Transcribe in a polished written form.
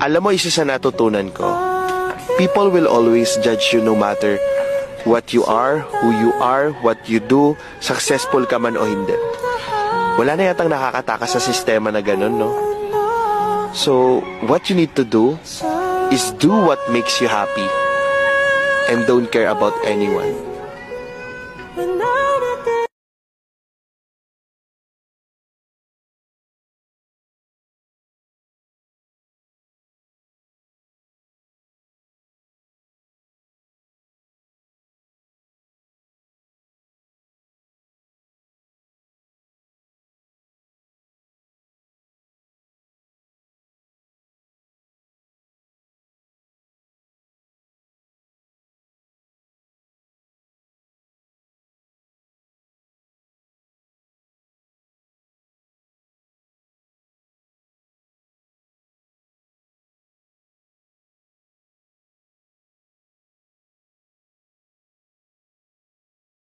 Alam mo, isa sa natutunan ko, people will always judge you no matter what you are, who you are, what you do, successful ka man o hindi. Wala na yatang nakakatakas sa sistema na ganun, no? So, what you need to do is do what makes you happy and don't care about anyone.